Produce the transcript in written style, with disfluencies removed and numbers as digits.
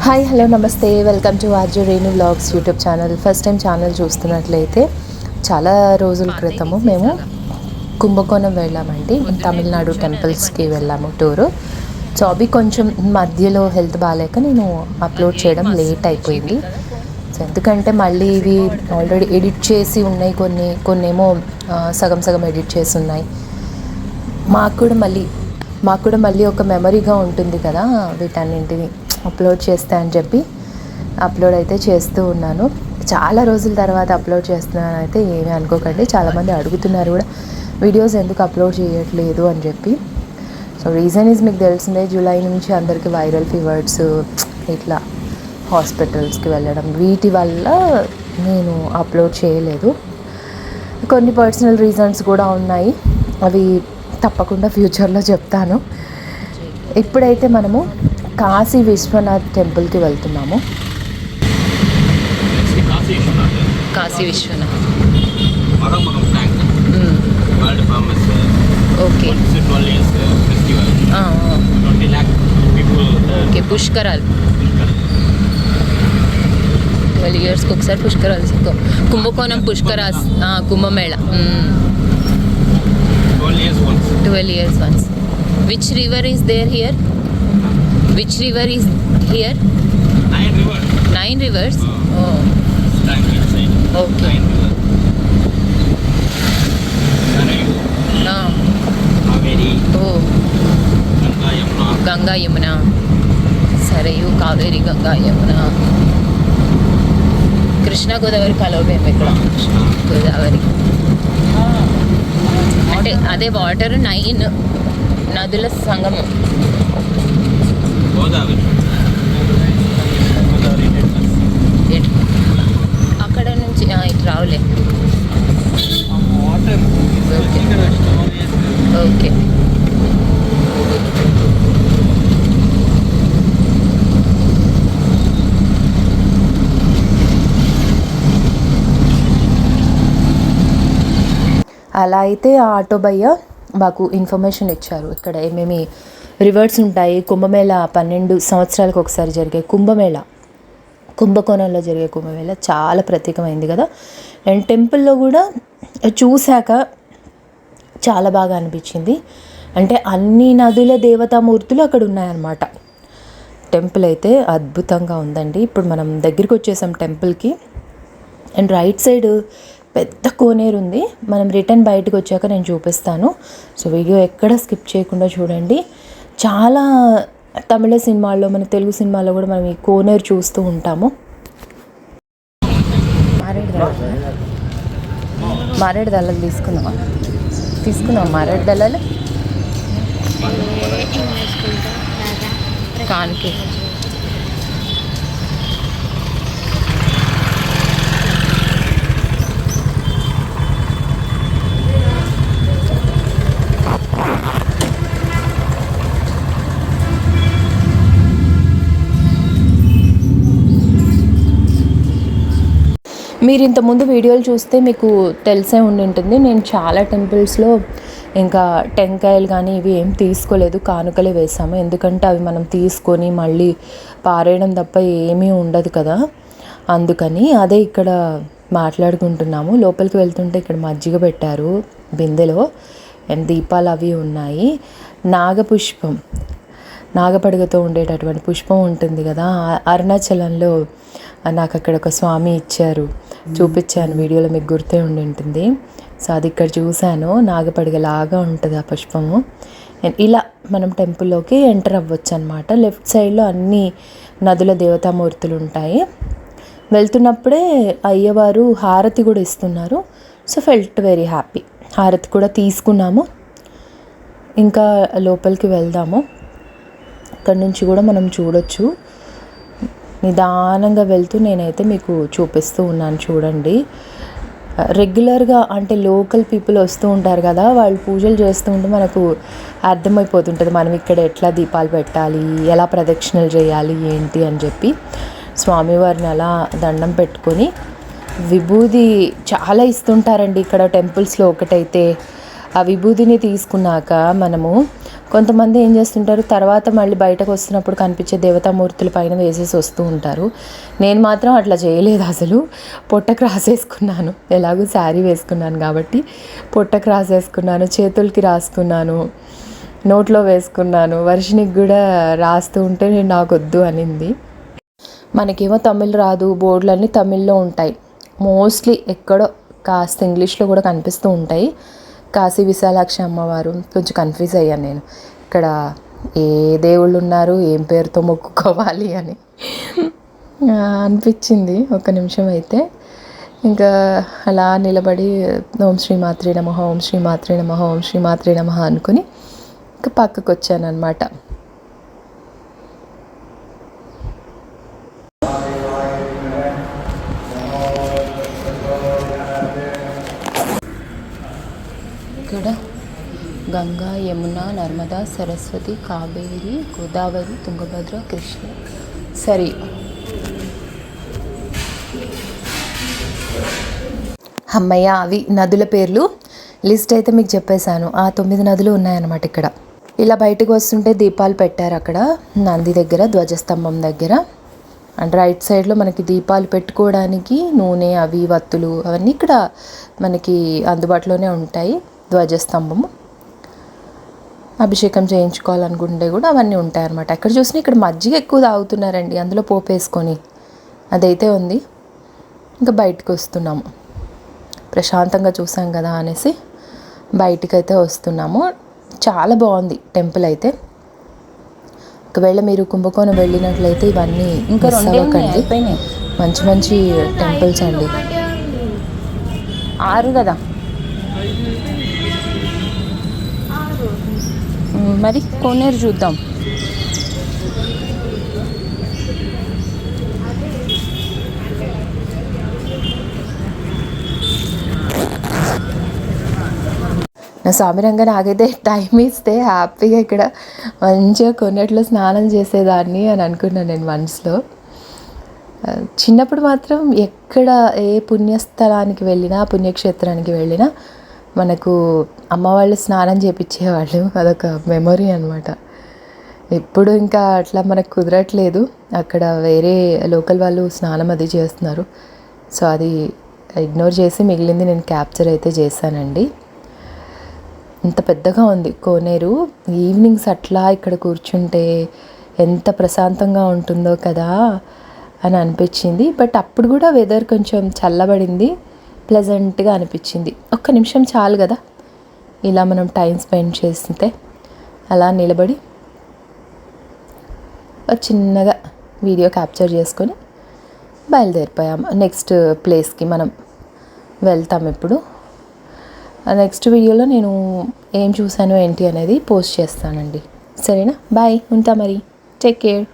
Hi hello నమస్తే welcome to RJ Renu vlogs YouTube channel. First time channel చూస్తున్నట్లయితే చాలా రోజుల క్రితము మేము కుంభకోణం వెళ్ళామండి. తమిళనాడు టెంపుల్స్కి వెళ్ళాము టూరు. సో అవి కొంచెం మధ్యలో హెల్త్ బాగాలేక నేను అప్లోడ్ చేయడం లేట్ అయిపోయింది. సో ఎందుకంటే మళ్ళీ ఇవి ఆల్రెడీ ఎడిట్ చేసి ఉన్నాయి, కొన్ని ఏమో సగం సగం ఎడిట్ చేసి ఉన్నాయి. మాకు కూడా మళ్ళీ ఒక మెమరీగా ఉంటుంది కదా వీటన్నింటిని అప్లోడ్ చేస్తా అని చెప్పి అప్లోడ్ అయితే చేస్తూ ఉన్నాను. చాలా రోజుల తర్వాత అప్లోడ్ చేస్తున్నాను అయితే ఏమీ అనుకోకండి. చాలామంది అడుగుతున్నారు కూడా వీడియోస్ ఎందుకు అప్లోడ్ చేయట్లేదు అని చెప్పి. సో రీజన్ ఈజ్ మీకు తెలిసిందే, జూలై నుంచి అందరికీ వైరల్ ఫీవర్స్, ఇట్లా హాస్పిటల్స్కి వెళ్ళడం, వీటి వల్ల నేను అప్లోడ్ చేయలేదు. కొన్ని పర్సనల్ రీజన్స్ కూడా ఉన్నాయి, అవి తప్పకుండా ఫ్యూచర్లో చెప్తాను. ఇప్పుడైతే మనము కాశీ విశ్వనాథ్ టెంపుల్కి వెళ్తున్నాము. కాశీ విశ్వనాథ్ ఓకే ఓకే పుష్కరాలు 12 yearsకి ఒకసారి పుష్కరాలు, కుంభకోణం పుష్కరాస్, Kumbh Mela 12 years once. Which river is there here? Which river is here? 9 rivers. Oh. Okay. Oh. Ganga Yamuna. Sarayu, Kaveri, Ganga Yamuna. Krishna Godavari కలవలేము ఇక్కడ. గోదావరి అంటే అదే వాటర్ 9 నదుల సంగమం. అక్కడ నుంచి ఇటు రావులే. ఓకే అలా అయితే ఆ ఆటో భయ్య మాకు ఇన్ఫర్మేషన్ ఇచ్చారు, ఇక్కడ ఏమేమి రివర్స్ ఉంటాయి. కుంభమేళ 12 సంవత్సరాలకు ఒకసారి జరిగే కుంభమేళ, కుంభకోణంలో జరిగే కుంభమేళ చాలా ప్రత్యేకమైంది కదా. అండ్ టెంపుల్లో కూడా చూశాక చాలా బాగా అనిపించింది. అంటే అన్ని నదుల దేవతామూర్తులు అక్కడ ఉన్నాయన్నమాట. టెంపుల్ అయితే అద్భుతంగా ఉందండి. ఇప్పుడు మనం దగ్గరికి వచ్చేసాం టెంపుల్కి. అండ్ రైట్ సైడ్ పెద్ద కోనేరు ఉంది. మనం రిటర్న్ బయటకు వచ్చాక నేను చూపిస్తాను. సో వీడియో ఎక్కడ స్కిప్ చేయకుండా చూడండి. చాలా తమిళ సినిమాల్లో, మన తెలుగు సినిమాల్లో కూడా మనం ఈ కోనేరు చూస్తూ ఉంటాము. మారేడు దళాలు తీసుకుందాం మారేడు దళాలు కానికి. మీరు ఇంతకుముందు వీడియోలు చూస్తే మీకు తెలిసే ఉండి ఉంటుంది, నేను చాలా టెంపుల్స్లో ఇంకా టెంకాయలు కానీ ఇవి ఏం తీసుకోలేదు, కానుకలే వేసాము. ఎందుకంటే అవి మనం తీసుకొని మళ్ళీ పారేయడం తప్ప ఏమీ ఉండదు కదా, అందుకని. అదే ఇక్కడ మాట్లాడుకుంటున్నాము. లోపలికి వెళ్తుంటే ఇక్కడ మజ్జిగ పెట్టారు బిందెలో, అండ్ దీపాలు అవి ఉన్నాయి. నాగపుష్పం, నాగపడగతో ఉండేటటువంటి పుష్పం ఉంటుంది కదా, అరుణాచలంలో నాకు అక్కడ ఒక స్వామి ఇచ్చారు, చూపించాను వీడియోలో, మీకు గుర్తే ఉండి ఉంటుంది. సో అది ఇక్కడ చూశాను, నాగపడగలాగా ఉంటుంది ఆ పుష్పము. ఇలా మనం టెంపుల్లోకి ఎంటర్ అవ్వచ్చు అనమాట. లెఫ్ట్ సైడ్లో అన్ని నదుల దేవతామూర్తులు ఉంటాయి. వెళ్తున్నప్పుడే అయ్యవారు హారతి కూడా ఇస్తున్నారు. So felt very happy. హారతి కూడా తీసుకున్నాము. ఇంకా లోపలికి వెళ్దాము. ఇక్కడ నుంచి కూడా మనం చూడొచ్చు. నిదానంగా వెళ్తూ నేనైతే మీకు చూపిస్తూ ఉన్నాను, చూడండి. రెగ్యులర్గా అంటే లోకల్ పీపుల్ వస్తూ ఉంటారు కదా, వాళ్ళు పూజలు చేస్తూ ఉంటే మనకు అర్థమైపోతుంటుంది మనం ఇక్కడ ఎట్లా దీపాలు పెట్టాలి, ఎలా ప్రదక్షిణలు చేయాలి ఏంటి అని చెప్పి. స్వామివారిని అలా దండం పెట్టుకొని విభూది చాలా ఇస్తుంటారండి ఇక్కడ టెంపుల్స్లో. ఒకటైతే ఆ విభూతిని తీసుకున్నాక మనము కొంతమంది ఏం చేస్తుంటారు, తర్వాత మళ్ళీ బయటకు వస్తున్నప్పుడు కనిపించే దేవతామూర్తుల పైన వేసేసి వస్తూ ఉంటారు. నేను మాత్రం అట్లా చేయలేదు. అసలు పొట్టకు రాసేసుకున్నాను. ఎలాగో శారీ వేసుకున్నాను కాబట్టి పొట్టకు రాసేసుకున్నాను, చేతులకి రాసుకున్నాను, నోట్లో వేసుకున్నాను. వర్షినికి కూడా రాస్తూ ఉంటే నేను నాకు వద్దు అనింది. మనకేమో తమిళ్ రాదు, బోర్డులన్నీ తమిళ్లో ఉంటాయి. మోస్ట్లీ ఎక్కడో కాస్త ఇంగ్లీష్లో కూడా కనిపిస్తూ ఉంటాయి. కాశీ విశాలాక్షి అమ్మవారు కొంచెం కన్ఫ్యూజ్ అయ్యాను నేను, ఇక్కడ ఏ దేవుళ్ళు ఉన్నారు, ఏం పేరుతో మొక్కుకోవాలి అని అనిపించింది ఒక నిమిషం. అయితే ఇంకా అలా నిలబడి ఓం శ్రీ మాత్రే నమః, ఓం శ్రీ మాత్రే నమః, ఓం శ్రీ మాత్రే నమః అనుకుని ఇంకా పక్కకు వచ్చాను అనమాట. ఇక్కడ గంగా, యమున, నర్మదా, సరస్వతి, కావేరి, గోదావరి, తుంగభద్ర, కృష్ణ, సరి. అమ్మయ్య, అవి నదుల పేర్లు లిస్ట్ అయితే మీకు చెప్పేశాను. ఆ 9 నదులు ఉన్నాయన్నమాట ఇక్కడ. ఇలా బయటకు వస్తుంటే దీపాలు పెట్టారు అక్కడ నంది దగ్గర, ధ్వజస్తంభం దగ్గర. అండ్ రైట్ సైడ్లో మనకి దీపాలు పెట్టుకోవడానికి నూనె, అవి వత్తులు అవన్నీ ఇక్కడ మనకి అందుబాటులోనే ఉంటాయి. ధ్వజస్తంభము, అభిషేకం చేయించుకోవాలనుకుంటే కూడా అవన్నీ ఉంటాయి అన్నమాట. ఎక్కడ చూసినా ఇక్కడ మజ్జిగ ఎక్కువ తాగుతున్నారండి, అందులో పోపు వేసుకొని. అదైతే ఉంది. ఇంకా బయటకు వస్తున్నాము, ప్రశాంతంగా చూసాం కదా అనేసి బయటికైతే వస్తున్నాము. చాలా బాగుంది టెంపుల్ అయితే. ఒకవేళ మీరు కుంభకోణం వెళ్ళినట్లయితే ఇవన్నీ ఇంకా అవ్వకండి. మంచి మంచి టెంపుల్స్ అండి. 6 కదా మరి, కోనేరు చూద్దాం. నా సామిరంగా నాకైతే టైం ఇస్తే హ్యాపీగా ఇక్కడ మంచిగా కొన్నిట్లో స్నానం చేసేదాన్ని అని అనుకున్నాను నేను మనసులో. చిన్నప్పుడు మాత్రం ఎక్కడ ఏ పుణ్యస్థలానికి వెళ్ళినా, పుణ్యక్షేత్రానికి వెళ్ళినా మనకు అమ్మ వాళ్ళు స్నానం చేయించేవాళ్ళు. అదొక మెమొరీ అనమాట. ఇప్పుడు ఇంకా అట్లా మనకు కుదరట్లేదు. అక్కడ వేరే లోకల్ వాళ్ళు స్నానం అది చేస్తున్నారు. సో అది ఇగ్నోర్ చేసి మిగిలింది నేను క్యాప్చర్ అయితే చేశానండి. ఇంత పెద్దగా ఉంది కోనేరు. ఈవినింగ్స్ అట్లా ఇక్కడ కూర్చుంటే ఎంత ప్రశాంతంగా ఉంటుందో కదా అని అనిపించింది. బట్ అప్పుడు కూడా వెదర్ కొంచెం చల్లబడింది, ప్లెజెంట్గా అనిపించింది. ఒక్క నిమిషం చాలు కదా ఇలా మనం టైం స్పెండ్ చేస్తే. అలా నిలబడి చిన్నగా వీడియో క్యాప్చర్ చేసుకొని బయలుదేరిపోయాము. నెక్స్ట్ ప్లేస్కి మనం వెళ్తాం ఇప్పుడు. నెక్స్ట్ వీడియోలో నేను ఏం చూసాను ఏంటి అనేది పోస్ట్ చేస్తానండి. సరేనా? బాయ్, ఉంటా మరి. Take care.